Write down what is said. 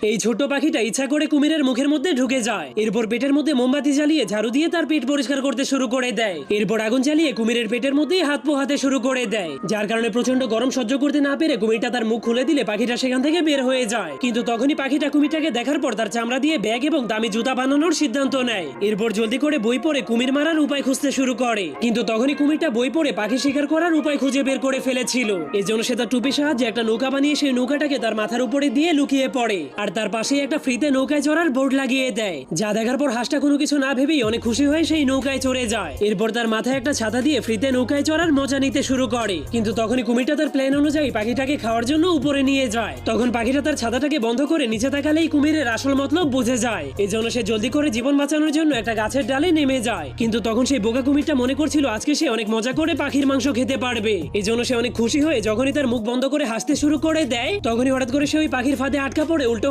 এই ছোট্ট পাখিটা ইচ্ছা করে কুমিরের মুখের মধ্যে ঢুকে যায়। এরপর পেটের মধ্যে মোমবাতি জ্বালিয়ে ঝাড়ু দিয়ে তার পেট পরিষ্কার করতে শুরু করে দেয়। এরপর আগুন জ্বালিয়ে কুমিরের পেটের মধ্যেই হাত পোহাতে শুরু করে দেয়, যার কারণে প্রচন্ড গরম সহ্য করতে না পেরে কুমিরটা তার মুখ খুলে দিলে পাখিটা সেখান থেকে বের হয়ে যায়। কিন্তু তখনই পাখিটা কুমিরটাকে দেখার পর তার চামড়া দিয়ে ব্যাগ এবং দামি জুতা বানানোর সিদ্ধান্ত নেয়। এরপর জলদি করে বই পড়ে কুমির মারার উপায় খুঁজতে শুরু করে। কিন্তু তখনই কুমিরটা বই পড়ে পাখি শিকার করার উপায় খুঁজে বের করে ফেলেছিল। এজন্য সে তার টুপির সাহায্যে একটা নৌকা বানিয়ে সেই নৌকাটাকে তার মাথার উপরে দিয়ে লুকিয়ে পড়ে, আর তার পাশেই একটা ফ্রিতে নৌকায় চড়ার বোর্ড লাগিয়ে দেয়। যা দেখার পর হাঁসটা কোনো কিছু না ভেবেই অনেক খুশি হয়ে সেই নৌকায় চড়ে যায়। এরপর তার মাথায় একটা ছাতা দিয়ে ফ্রিতে নৌকায় চড়ার মজা নিতে শুরু করে। কিন্তু তখনই কুমিরটা তার প্ল্যান অনুযায়ী পাখিটাকে খাওয়ার জন্য উপরে নিয়ে যায়। তখন পাখিটা তার ছাতাটাকে বন্ধ করে নিচে তাকালেই কুমিরের আসল মতলব বুঝে যায়। এই জন্য সে জলদি করে জীবন বাঁচানোর জন্য একটা গাছের ডালে নেমে যায়। কিন্তু তখন সেই বোকা কুমিরটা মনে করছিল আজকে সে অনেক মজা করে পাখির মাংস খেতে পারবে। এই জন্য সে অনেক খুশি হয়ে যখনই তার মুখ বন্ধ করে হাসতে শুরু করে দেয়, তখনই হঠাৎ করে সে ওই পাখির ফাঁদে আটকা পড়ে উল্টো